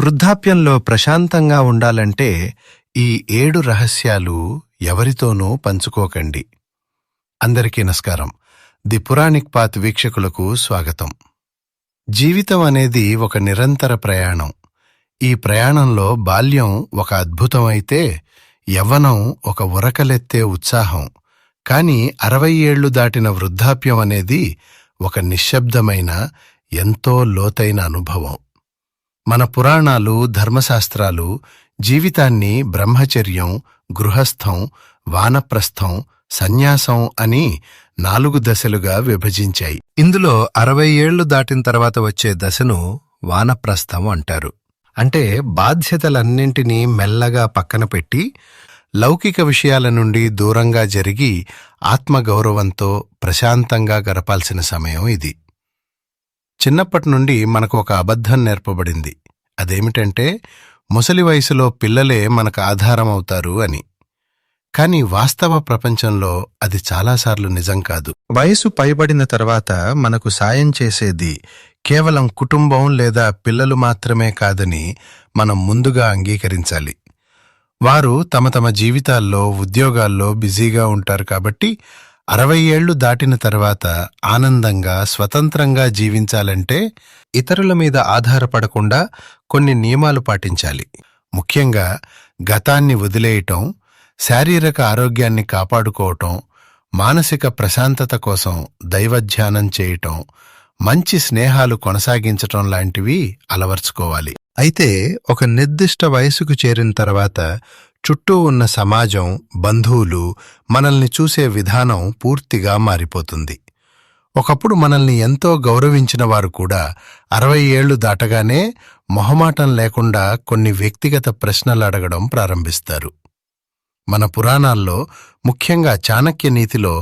వృద్ధాప్యంలో ప్రశాంతంగా ఉండాలంటే ఈ 7 రహస్యాలు ఎవరితోనూ పంచుకోకండి. అందరికీ నమస్కారం. ది పురాణిక్ పాత్ వీక్షకులకు స్వాగతం. జీవితం అనేది ఒక నిరంతర ప్రయాణం. ఈ ప్రయాణంలో బాల్యం ఒక అద్భుతం అయితే యవ్వనం ఒక ఉరకలెత్తే ఉత్సాహం. కాని 60 ఏళ్లు దాటిన వృద్ధాప్యం అనేది ఒక నిశ్శబ్దమైన ఎంతో లోతైన అనుభవం. మన పురాణాలు, ధర్మశాస్త్రాలు జీవితాన్ని బ్రహ్మచర్యం, గృహస్థం, వానప్రస్థం, సన్యాసం అని 4 దశలుగా విభజించాయి. ఇందులో 60 ఏళ్లు దాటిన తర్వాత వచ్చే దశను వానప్రస్థం అంటారు. అంటే బాధ్యతలన్నింటినీ మెల్లగా పక్కన పెట్టి లౌకిక విషయాల నుండి దూరంగా జరిగి ఆత్మగౌరవంతో ప్రశాంతంగా గడపాల్సిన సమయం ఇది. చిన్నప్పటి నుండి మనకు ఒక అబద్ధం నేర్పబడింది. అదేమిటంటే ముసలి వయసులో పిల్లలే మనకు ఆధారమవుతారు అని. కాని వాస్తవ ప్రపంచంలో అది చాలాసార్లు నిజం కాదు. వయసు పైబడిన తర్వాత మనకు సాయం చేసేది కేవలం కుటుంబం లేదా పిల్లలు మాత్రమే కాదని మనం ముందుగా అంగీకరించాలి. వారు తమ తమ జీవితాల్లో, ఉద్యోగాల్లో బిజీగా ఉంటారు కాబట్టి 60 ఏళ్లు దాటిన తర్వాత ఆనందంగా, స్వతంత్రంగా జీవించాలంటే ఇతరుల మీద ఆధారపడకుండా కొన్ని నియమాలు పాటించాలి. ముఖ్యంగా గతాన్ని వదిలేయటం, శారీరక ఆరోగ్యాన్ని కాపాడుకోవటం, మానసిక ప్రశాంతత కోసం దైవధ్యానం చేయటం, మంచి స్నేహాలు కొనసాగించటం లాంటివి అలవర్చుకోవాలి. అయితే ఒక నిర్దిష్ట వయసుకు చేరిన తర్వాత చుట్టూ ఉన్న సమాజం, బంధువులు మనల్ని చూసే విధానం పూర్తిగా మారిపోతుంది. ఒకప్పుడు మనల్ని ఎంతో గౌరవించిన వారు కూడా 60 ఏళ్లు దాటగానే మొహమాటం లేకుండా కొన్ని వ్యక్తిగత ప్రశ్నలు అడగడం ప్రారంభిస్తారు. మన పురాణాల్లో, ముఖ్యంగా చాణక్య నీతిలో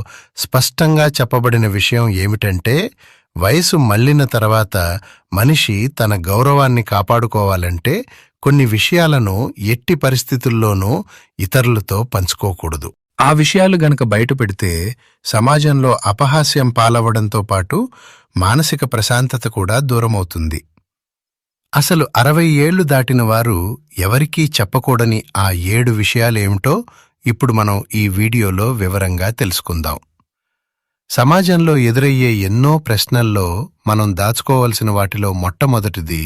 స్పష్టంగా చెప్పబడిన విషయం ఏమిటంటే, వయసు మళ్లిన తర్వాత మనిషి తన గౌరవాన్ని కాపాడుకోవాలంటే కొన్ని విషయాలను ఎట్టి పరిస్థితుల్లోనూ ఇతరులతో పంచుకోకూడదు. ఆ విషయాలు గనక బయటపెడితే సమాజంలో అపహాస్యం పాలవడంతో పాటు మానసిక ప్రశాంతత కూడా దూరమవుతుంది. అసలు 60 ఏళ్లు దాటిన వారు ఎవరికీ చెప్పకూడని ఆ 7 విషయాలేమిటో ఇప్పుడు మనం ఈ వీడియోలో వివరంగా తెలుసుకుందాం. సమాజంలో ఎదురయ్యే ఎన్నో ప్రశ్నల్లో మనం దాచుకోవలసిన వాటిలో మొట్టమొదటిది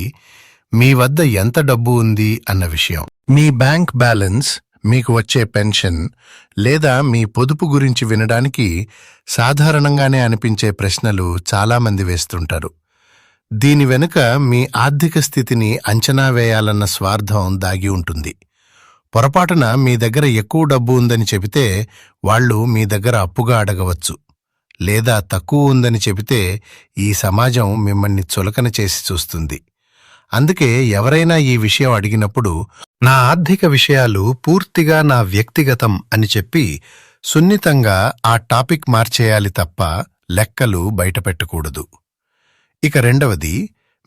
మీ వద్ద ఎంత డబ్బు ఉంది అన్న విషయం. మీ బ్యాంక్ బ్యాలెన్స్, మీకు వచ్చే పెన్షన్ లేదా మీ పొదుపు గురించి వినడానికి సాధారణంగానే అనిపించే ప్రశ్నలు చాలామంది వేస్తుంటారు. దీని వెనుక మీ ఆర్థిక స్థితిని అంచనా వేయాలన్న స్వార్థం దాగి ఉంటుంది. పొరపాటున మీ దగ్గర ఎక్కువ డబ్బు ఉందని చెబితే వాళ్ళు మీ దగ్గర అప్పుగా అడగవచ్చు. లేదా తక్కువ ఉందని చెబితే ఈ సమాజం మిమ్మల్ని చులకన చేసి చూస్తుంది. అందుకే ఎవరైనా ఈ విషయం అడిగినప్పుడు నా ఆర్థిక విషయాలు పూర్తిగా నా వ్యక్తిగతం అని చెప్పి సున్నితంగా ఆ టాపిక్ మార్చేయాలి తప్ప లెక్కలు బయటపెట్టకూడదు. ఇక రెండవది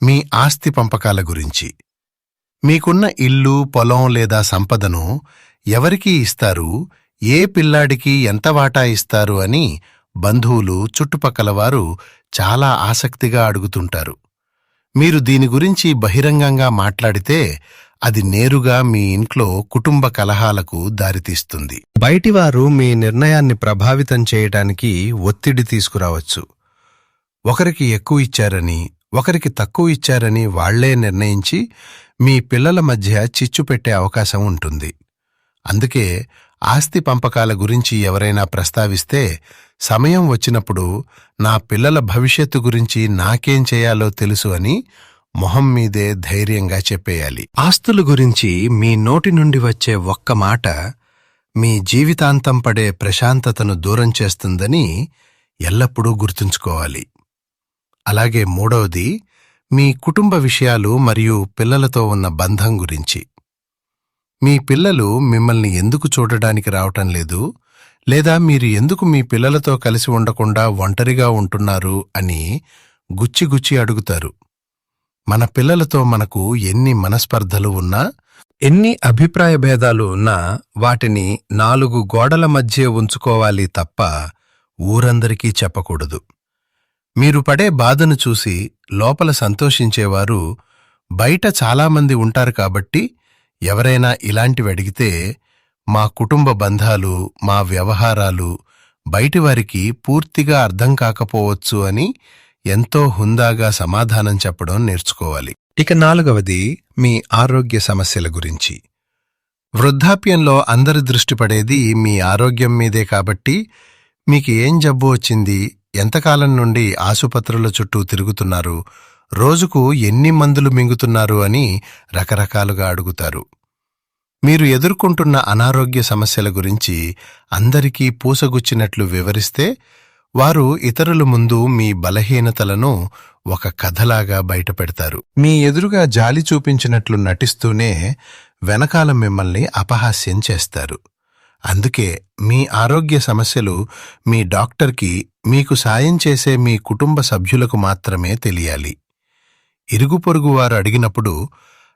మీ ఆస్తి పంపకాల గురించి. మీకున్న ఇల్లు, పొలం లేదా సంపదను ఎవరికి ఇస్తారు, ఏ పిల్లాడికి ఎంత వాటా ఇస్తారు అని బంధువులు, చుట్టుపక్కల వారు చాలా ఆసక్తిగా అడుగుతుంటారు. మీరు దీని గురించి బహిరంగంగా మాట్లాడితే అది నేరుగా మీ ఇంట్లో కుటుంబ కలహాలకు దారితీస్తుంది. బయటివారు మీ నిర్ణయాన్ని ప్రభావితం చేయటానికి ఒత్తిడి తీసుకురావచ్చు. ఒకరికి ఎక్కువ ఇచ్చారని, ఒకరికి తక్కువ ఇచ్చారని వాళ్లే నిర్ణయించి మీ పిల్లల మధ్య చిచ్చు పెట్టే అవకాశం ఉంటుంది. అందుకే ఆస్తి పంపకాల గురించి ఎవరైనా ప్రస్తావిస్తే సమయం వచ్చినప్పుడు నా పిల్లల భవిష్యత్తు గురించి నాకేం చేయాలో తెలుసు అని మొహం మీదే ధైర్యంగా చెప్పేయాలి. ఆస్తుల గురించి మీ నోటి నుండి వచ్చే ఒక్క మాట మీ జీవితాంతం పడే ప్రశాంతతను దూరం చేస్తుందని ఎల్లప్పుడూ గుర్తుంచుకోవాలి. అలాగే మూడవది మీ కుటుంబ విషయాలు మరియు పిల్లలతో ఉన్న బంధం గురించి. మీ పిల్లలు మిమ్మల్ని ఎందుకు చూడడానికి రావటం లేదు, లేదా మీరు ఎందుకు మీ పిల్లలతో కలిసి ఉండకుండా ఒంటరిగా ఉంటున్నారు అని గుచ్చి అడుగుతారు. మన పిల్లలతో మనకు ఎన్ని మనస్పర్ధలు ఉన్నా, ఎన్ని అభిప్రాయ భేదాలు ఉన్నా వాటిని 4 గోడల మధ్య ఉంచుకోవాలి తప్ప ఊరందరికీ చెప్పకూడదు. మీరు పడే బాధను చూసి లోపల సంతోషించేవారు బయట చాలామంది ఉంటారు కాబట్టి ఎవరైనా ఇలాంటివి అడిగితే మా కుటుంబ బంధాలు, మా వ్యవహారాలు బయటివారికి పూర్తిగా అర్థం కాకపోవచ్చు అని ఎంతో హుందాగా సమాధానం చెప్పడం నేర్చుకోవాలి. ఇక 4వది మీ ఆరోగ్య సమస్యల గురించి. వృద్ధాప్యంలో అందరి దృష్టి పడేది మీ ఆరోగ్యం మీదే కాబట్టి మీకు ఏం జబ్బు వచ్చింది, ఎంతకాలం నుండి ఆసుపత్రుల చుట్టూ తిరుగుతున్నారు, రోజుకు ఎన్ని మందులు మింగుతున్నారు అని రకరకాలుగా అడుగుతారు. మీరు ఎదుర్కొంటున్న అనారోగ్య సమస్యల గురించి అందరికీ పూసగుచ్చినట్లు వివరిస్తే వారు ఇతరుల ముందు మీ బలహీనతలను ఒక కథలాగా బయటపెడతారు. మీ ఎదురుగా జాలి చూపించినట్లు నటిస్తూనే వెనకాల మిమ్మల్ని అపహాస్యం చేస్తారు. అందుకే మీ ఆరోగ్య సమస్యలు మీ డాక్టర్కి, మీకు సాయం చేసే మీ కుటుంబ సభ్యులకు మాత్రమే తెలియాలి. ఇరుగు పొరుగు వారు అడిగినప్పుడు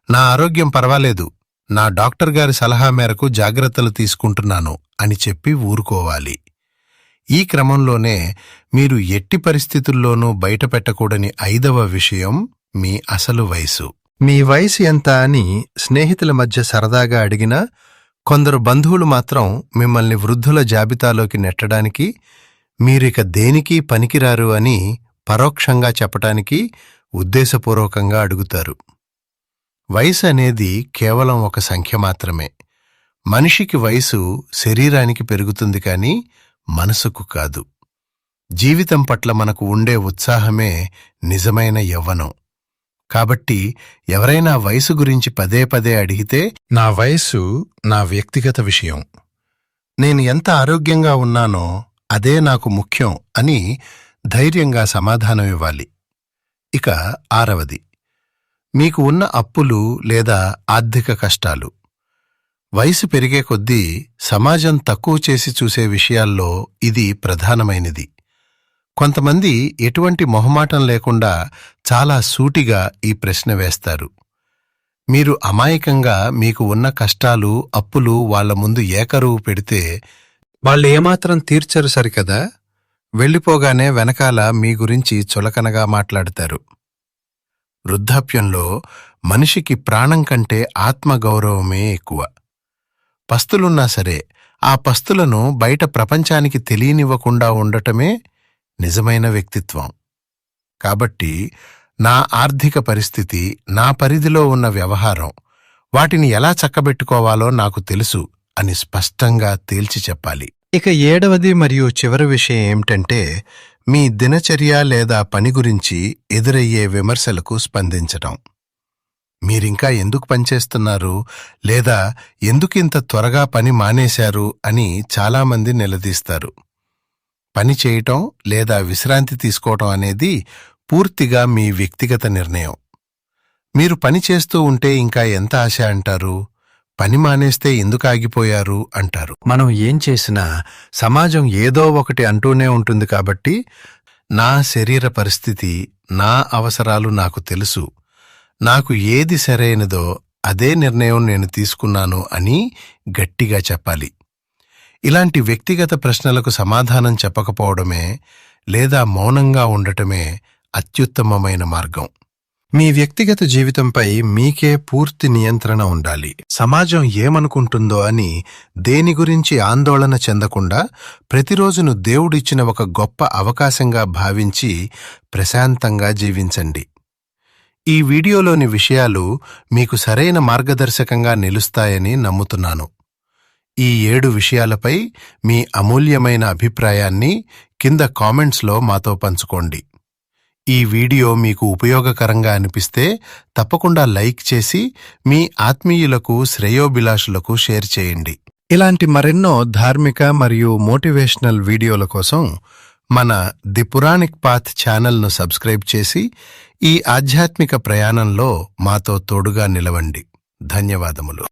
నా ఆరోగ్యం పర్వాలేదు, నా డాక్టర్ గారి సలహా మేరకు జాగ్రత్తలు తీసుకుంటున్నాను అని చెప్పి ఊరుకోవాలి. ఈ క్రమంలోనే మీరు ఎట్టి పరిస్థితుల్లోనూ బయటపెట్టకూడని 5వ విషయం మీ అసలు వయసు. మీ వయసు ఎంత అని స్నేహితుల మధ్య సరదాగా అడిగినా కొందరు బంధువులు మాత్రం మిమ్మల్ని వృద్ధుల జాబితాలోకి నెట్టడానికి, మీరిక దేనికి పనికిరారు అని పరోక్షంగా చెప్పటానికి ఉద్దేశపూర్వకంగా అడుగుతారు. వయసు అనేది కేవలం ఒక సంఖ్య మాత్రమే. మనిషికి వయసు శరీరానికి పెరుగుతుంది కానీ మనసుకు కాదు. జీవితం పట్ల మనకు ఉండే ఉత్సాహమే నిజమైన యవ్వనం. కాబట్టి ఎవరైనా వయసు గురించి పదే పదే అడిగితే నా వయస్సు నా వ్యక్తిగత విషయం, నేను ఎంత ఆరోగ్యంగా ఉన్నానో అదే నాకు ముఖ్యం అని ధైర్యంగా సమాధానమివ్వాలి. ఇక 6వది మీకు ఉన్న అప్పులు లేదా ఆర్థిక కష్టాలు. వయసు పెరిగే కొద్దీ సమాజం తక్కువ చేసి చూసే విషయాల్లో ఇది ప్రధానమైనది. కొంతమంది ఎటువంటి మొహమాటం లేకుండా చాలా సూటిగా ఈ ప్రశ్న వేస్తారు. మీరు అమాయకంగా మీకు ఉన్న కష్టాలు, అప్పులు వాళ్ల ముందు ఏకరువు పెడితే వాళ్ళు ఏమాత్రం తీర్చరు సరికదా, వెళ్ళిపోగానే వెనకాల మీ గురించి చులకనగా మాట్లాడతారు. వృద్ధాప్యంలో మనిషికి ప్రాణం కంటే ఆత్మగౌరవమే ఎక్కువ. పస్తులున్నా సరే ఆ పస్తులను బయట ప్రపంచానికి తెలియనివ్వకుండా ఉండటమే నిజమైన వ్యక్తిత్వం. కాబట్టి నా ఆర్థిక పరిస్థితి, నా పరిధిలో ఉన్న వ్యవహారం, వాటిని ఎలా చక్కబెట్టుకోవాలో నాకు తెలుసు అని స్పష్టంగా తేల్చి చెప్పాలి. ఇక 7వది మరియు చివరి విషయం ఏమిటంటే మీ దినచర్య లేదా పని గురించి ఎదురయ్యే విమర్శలకు స్పందించటం. మీరింకా ఎందుకు పనిచేస్తున్నారు లేదా ఎందుకింత త్వరగా పని మానేశారు అని చాలామంది నిలదీస్తారు. పని చేయటం లేదా విశ్రాంతి తీసుకోవటం అనేది పూర్తిగా మీ వ్యక్తిగత నిర్ణయం. మీరు పని చేస్తూ ఉంటే ఇంకా ఎంత ఆశ అంటారు, పని మానేస్తే ఎందుకు ఆగిపోయారు అంటారు. మనం ఏం చేసినా సమాజం ఏదో ఒకటి అంటూనే ఉంటుంది కాబట్టి నా శరీర పరిస్థితి, నా అవసరాలు నాకు తెలుసు, నాకు ఏది సరైనదో అదే నిర్ణయం నేను తీసుకున్నాను అని గట్టిగా చెప్పాలి. ఇలాంటి వ్యక్తిగత ప్రశ్నలకు సమాధానం చెప్పకపోవడమే లేదా మౌనంగా ఉండటమే అత్యుత్తమమైన మార్గం. మీ వ్యక్తిగత జీవితంపై మీకే పూర్తి నియంత్రణ ఉండాలి. సమాజం ఏమనుకుంటుందో అని దేని గురించి ఆందోళన చెందకుండా ప్రతిరోజును దేవుడిచ్చిన ఒక గొప్ప అవకాశంగా భావించి ప్రశాంతంగా జీవించండి. ఈ వీడియోలోని విషయాలు మీకు సరైన మార్గదర్శకంగా నిలుస్తాయని నమ్ముతున్నాను. ఈ 7 విషయాలపై మీ అమూల్యమైన అభిప్రాయాన్ని కింద కామెంట్స్లో మాతో పంచుకోండి. ఈ వీడియో మీకు ఉపయోగకరంగా అనిపిస్తే తప్పకుండా లైక్ చేసి మీ ఆత్మీయులకు, శ్రేయోభిలాషులకు షేర్ చేయండి. ఇలాంటి మరెన్నో ధార్మిక మరియు మోటివేషనల్ వీడియోల కోసం మన ది పురాణిక్ పాత్ ఛానల్ను సబ్స్క్రైబ్ చేసి ఈ ఆధ్యాత్మిక ప్రయాణంలో మాతో తోడుగా నిలవండి. ధన్యవాదములు.